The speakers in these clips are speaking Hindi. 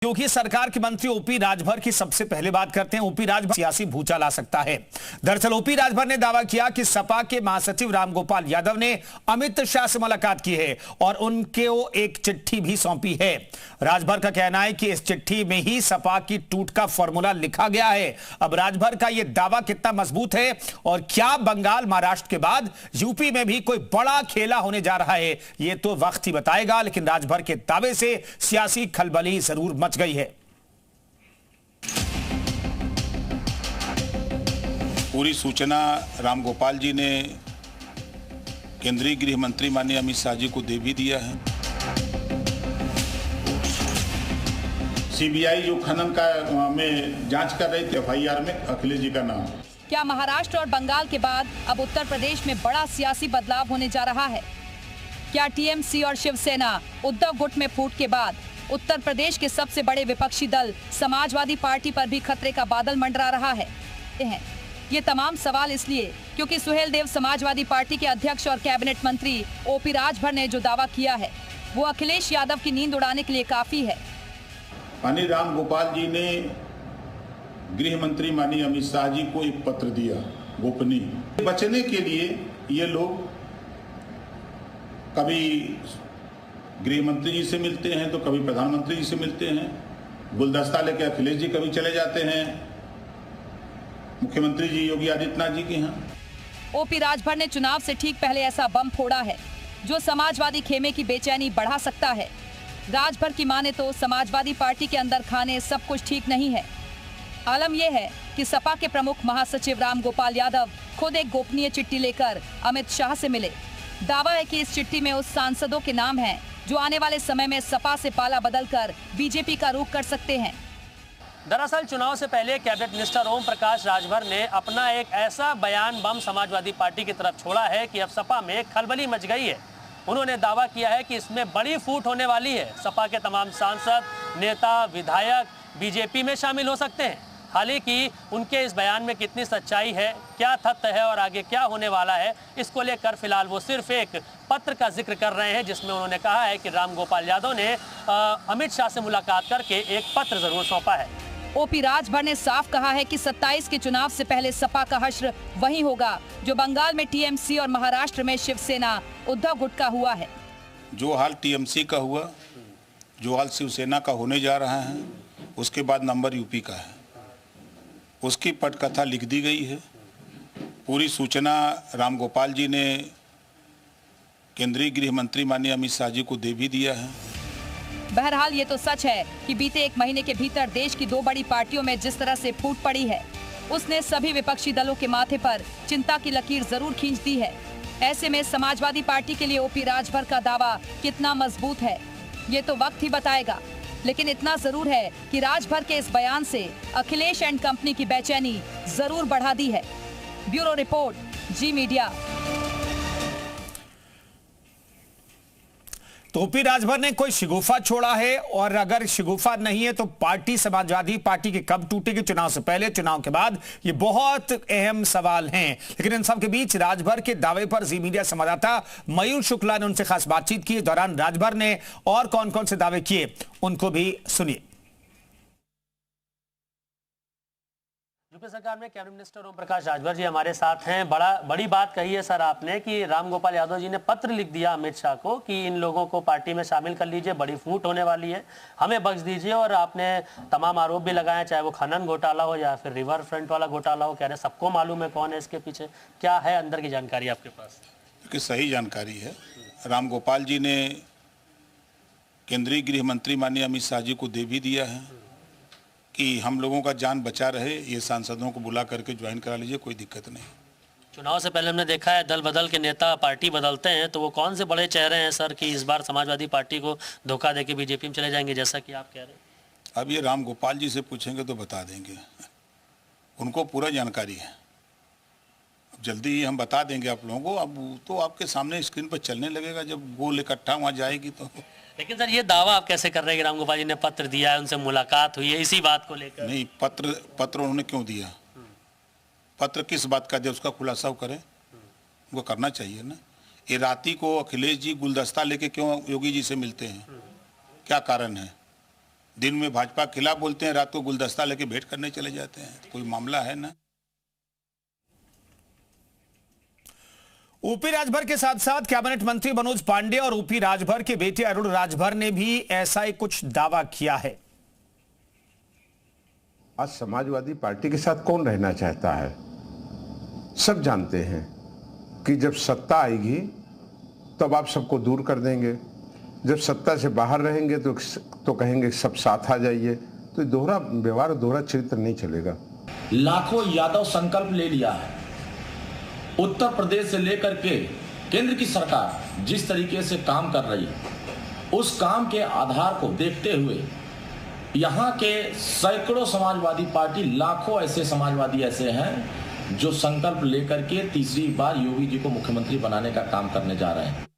योगी सरकार के मंत्री ओपी राजभर की सबसे पहले बात करते हैं। ओपी राजभर सियासी भूचाल आ सकता है। दरअसल ओपी राजभर ने दावा किया कि सपा के महासचिव रामगोपाल यादव ने अमित शाह से मुलाकात की है और उनके एक चिट्ठी भी सौंपी है। राजभर का कहना है कि इस चिट्ठी में ही सपा की टूट का फॉर्मूला लिखा गया है। अब राजभर का यह दावा कितना मजबूत है और क्या बंगाल महाराष्ट्र के बाद यूपी में भी कोई बड़ा खेला होने जा रहा है, यह तो वक्त ही बताएगा। लेकिन राजभर के दावे से सियासी खलबली जरूर मच गई है। पूरी सूचना रामगोपाल जी ने केंद्रीय गृह मंत्री माननीय अमित शाह जी को दे भी दिया है। सीबीआई जो खनन का में जांच कर रही थी, एफआईआर में अखिलेश जी का नाम। क्या महाराष्ट्र और बंगाल के बाद अब उत्तर प्रदेश में बड़ा सियासी बदलाव होने जा रहा है? क्या टीएमसी और शिवसेना उद्धव गुट में फूट के बाद उत्तर प्रदेश के सबसे बड़े विपक्षी दल समाजवादी पार्टी पर भी खतरे का बादल मंडरा रहा है? ये तमाम सवाल इसलिए क्योंकि सुहेलदेव समाजवादी पार्टी के अध्यक्ष और कैबिनेट मंत्री ओपी राजभर ने जो दावा किया है वो अखिलेश यादव की नींद उड़ाने के लिए काफी है। माननीय रामगोपाल जी ने गृह मंत्री माननीय अमित शाह जी को एक पत्र दिया गोपनीय। बचने के लिए ये लोग कभी गृह मंत्री जी से मिलते हैं तो कभी प्रधानमंत्री जी से मिलते हैं। गुलदस्ता लेके अखिलेश जी कभी चले जाते हैं मुख्यमंत्री जी योगी आदित्यनाथ जी के यहाँ। ओपी राजभर ने चुनाव से ठीक पहले ऐसा बम फोड़ा है जो समाजवादी खेमे की बेचैनी बढ़ा सकता है। राजभर की माने तो समाजवादी पार्टी के अंदर खाने सब कुछ ठीक नहीं है। आलम यह है कि सपा के प्रमुख महासचिव रामगोपाल यादव खुद एक गोपनीय चिट्ठी लेकर अमित शाह से मिले। दावा है कि इस चिट्ठी में उस सांसदों के नाम हैं जो आने वाले समय में सपा से पाला बदलकर बीजेपी का रुख कर सकते हैं। दरअसल चुनाव से पहले कैबिनेट मिनिस्टर ओम प्रकाश राजभर ने अपना एक ऐसा बयान बम समाजवादी पार्टी की तरफ छोड़ा है कि अब सपा में खलबली मच गई है। उन्होंने दावा किया है कि इसमें बड़ी फूट होने वाली है। सपा के तमाम सांसद, नेता, विधायक बीजेपी में शामिल हो सकते हैं। हालांकि उनके इस बयान में कितनी सच्चाई है, क्या तथ्य है और आगे क्या होने वाला है, इसको लेकर फिलहाल वो सिर्फ एक पत्र का जिक्र कर रहे हैं जिसमें उन्होंने कहा है कि रामगोपाल यादव ने अमित शाह से मुलाकात करके एक पत्र जरूर सौंपा है। ओपी राजभर ने साफ कहा है कि 27 के चुनाव से पहले सपा का हश्र वही होगा जो बंगाल में टीएमसी और महाराष्ट्र में शिवसेना उद्धव गुट का हुआ है। जो हाल टीएमसी का हुआ, जो हाल शिवसेना का होने जा रहा है, उसके बाद नंबर यूपी का है। उसकी पटकथा लिख दी गई है। पूरी सूचना रामगोपाल जी ने केंद्रीय गृह मंत्री माननीय अमित शाह जी को दे भी दिया है। बहरहाल ये तो सच है कि बीते एक महीने के भीतर देश की दो बड़ी पार्टियों में जिस तरह से फूट पड़ी है उसने सभी विपक्षी दलों के माथे पर चिंता की लकीर जरूर खींच दी है। ऐसे में समाजवादी पार्टी के लिए ओपी राजभर का दावा कितना मजबूत है ये तो वक्त ही बताएगा। लेकिन इतना जरूर है कि राजभर के इस बयान से अखिलेश एंड कंपनी की बेचैनी जरूर बढ़ा दी है। ब्यूरो रिपोर्ट, जी मीडिया। तो ओपी राजभर ने कोई शिगुफा छोड़ा है और अगर शिगुफा नहीं है तो पार्टी समाजवादी पार्टी की कब टूटेगी, चुनाव से पहले चुनाव के बाद, ये बहुत अहम सवाल हैं। लेकिन इन सब के बीच राजभर के दावे पर जी मीडिया संवाददाता मयूर शुक्ला ने उनसे खास बातचीत की। दौरान राजभर ने और कौन कौन से दावे किए उनको भी सुनिए। यूपी सरकार में कैबिनेट मिनिस्टर ओम प्रकाश राजभर जी हमारे साथ हैं। बड़ी बात कही है सर आपने कि रामगोपाल यादव जी ने पत्र लिख दिया अमित शाह को कि इन लोगों को पार्टी में शामिल कर लीजिए, बड़ी फूट होने वाली है, हमें बख्श दीजिए। और आपने तमाम आरोप भी लगाए, चाहे वो खनन घोटाला हो या फिर रिवर फ्रंट वाला घोटाला हो। कह रहे सबको मालूम है कौन है इसके पीछे, क्या है अंदर की जानकारी आपके पास? कि सही जानकारी है। रामगोपाल जी ने केंद्रीय गृह मंत्री माननीय अमित शाह जी को दे भी दिया है कि हम लोगों का जान बचा रहे, ये सांसदों को बुला करके ज्वाइन करा लीजिए, कोई दिक्कत नहीं। चुनाव से पहले हमने देखा है दल बदल के नेता पार्टी बदलते हैं, तो वो कौन से बड़े चेहरे हैं सर कि इस बार समाजवादी पार्टी को धोखा देके बीजेपी में चले जाएंगे जैसा कि आप कह रहे हैं? अब ये रामगोपाल जी से पूछेंगे तो बता देंगे, उनको पूरा जानकारी है। अब जल्दी ही हम बता देंगे आप लोगों को। अब तो आपके सामने स्क्रीन पर चलने लगेगा जब गोल इकट्ठा वहाँ जाएगी तो। लेकिन सर ये दावा आप कैसे कर रहे हैं कि रामगोपाल जी ने पत्र दिया है, उनसे मुलाकात हुई है इसी बात को लेकर? नहीं, पत्र उन्होंने क्यों दिया, पत्र किस बात का दिया, उसका खुलासा करें, वो करना चाहिए ना। ये राती को अखिलेश जी गुलदस्ता लेके क्यों योगी जी से मिलते हैं, क्या कारण है? दिन में भाजपा के खिलाफ बोलते हैं, रात को गुलदस्ता लेके भेंट करने चले जाते हैं। कोई मामला है ना। ऊपी राजभर के साथ साथ कैबिनेट मंत्री मनोज पांडे और ऊपी राजभर के बेटे अरुण राजभर ने भी ऐसा ही कुछ दावा किया है। आज समाजवादी पार्टी के साथ कौन रहना चाहता है? सब जानते हैं कि जब सत्ता आएगी तब आप सबको दूर कर देंगे, जब सत्ता से बाहर रहेंगे तो कहेंगे सब साथ आ जाइए। तो दोहरा व्यवहार, दोहरा चरित्र नहीं चलेगा। लाखों यादव संकल्प ले लिया है। उत्तर प्रदेश से लेकर के केंद्र की सरकार जिस तरीके से काम कर रही है, उस काम के आधार को देखते हुए यहाँ के सैकड़ों समाजवादी पार्टी, लाखों ऐसे समाजवादी ऐसे हैं जो संकल्प लेकर के तीसरी बार योगी जी को मुख्यमंत्री बनाने का काम करने जा रहे हैं।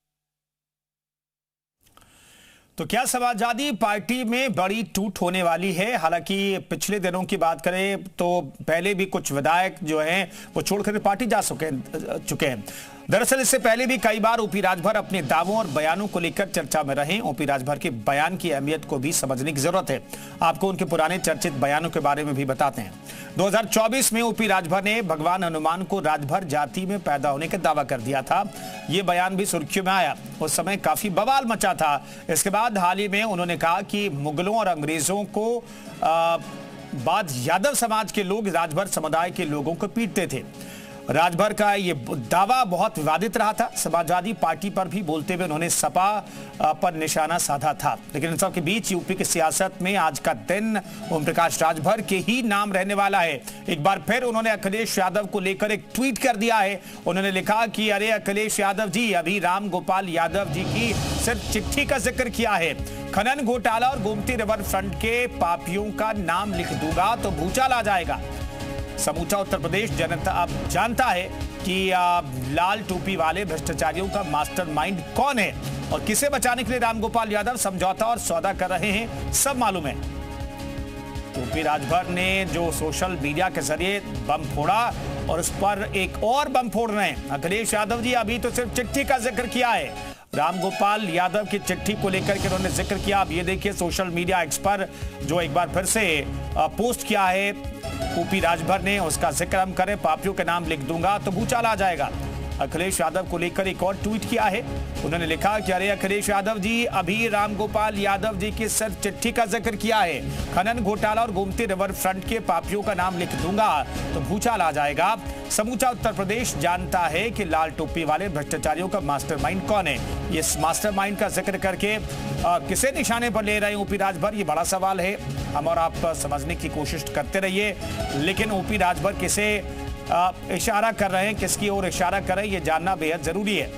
तो क्या समाजवादी पार्टी में बड़ी टूट होने वाली है? हालांकि पिछले दिनों की बात करें तो पहले भी कुछ विधायक जो हैं वो छोड़कर पार्टी जा चुके हैं। दरअसल इससे पहले भी कई बार ऊपी राजभर अपने दावों और बयानों को लेकर चर्चा में रहे। ऊपी राजभर के बयान की अहमियत को भी समझने की जरूरत है। आपको उनके पुराने चर्चित बयानों के बारे में भी बताते हैं। 2024 में ऊपी राजभर ने भगवान हनुमान को राजभर जाति में पैदा होने का दावा कर दिया था। ये बयान भी सुर्खियों में आया, उस समय काफी बवाल मचा था। इसके बाद हाल ही में उन्होंने कहा कि मुगलों और अंग्रेजों को बाद यादव समाज के लोग राजभर समुदाय के लोगों को पीटते थे। राजभर का ये दावा बहुत विवादित रहा था। समाजवादी पार्टी पर भी बोलते हुए उन्होंने सपा पर निशाना साधा था। लेकिन इन सब के बीच यूपी की सियासत में आज का दिन ओम प्रकाश राजभर के ही नाम रहने वाला है। एक बार फिर उन्होंने अखिलेश यादव को लेकर एक ट्वीट कर दिया है। उन्होंने लिखा कि अरे अखिलेश यादव जी, अभी राम गोपाल यादव जी की सिर्फ चिट्ठी का जिक्र किया है। खनन घोटाला और गोमती रिवर फ्रंट के पापियों का नाम लिख दूंगा तो भूचाल आ जाएगा। समूचा उत्तर प्रदेश जनता अब जानता है कि लाल टोपी वाले भ्रष्टाचारियों का मास्टरमाइंड कौन है और किसे बचाने के लिए रामगोपाल यादव समझौता और सौदा कर रहे हैं, सब मालूम है। ऊपी राजभर ने जो सोशल मीडिया के जरिए बम फोड़ा और उस पर एक और बम फोड़ रहे हैं। अखिलेश यादव जी अभी तो सिर्फ चिट्ठी का जिक्र किया है। रामगोपाल यादव की चिट्ठी को लेकर के उन्होंने जिक्र किया। अब ये देखिए सोशल मीडिया एक्स पर जो एक बार फिर से पोस्ट किया है ऊपी राजभर ने, उसका जिक्र हम करें, पापियों के नाम लिख दूंगा तो भूचाल आ जाएगा। अखिलेश यादव को लेकर एक और ट्वीट किया है। उन्होंने लिखा कि अरे अखिलेश यादव जी, अभी रामगोपाल यादव जी की सिर्फ चिट्ठी का जिक्र किया है। खनन घोटाला और गोमती रिवर फ्रंट के पापियों का नाम लिख दूंगा तो भूचाल आ जाएगा। समूचा उत्तर प्रदेश जानता है कि लाल टोपी वाले भ्रष्टाचारियों का मास्टरमाइंड कौन है। ये मास्टरमाइंड का जिक्र करके किसे निशाने पर ले रहे हैं ऊपी राजभर, ये बड़ा सवाल है। हम और आप समझने की कोशिश करते रहिए, लेकिन ऊपी राजभर किसे इशारा कर रहे हैं, किसकी ओर इशारा कर रहे हैं, ये जानना बेहद जरूरी है।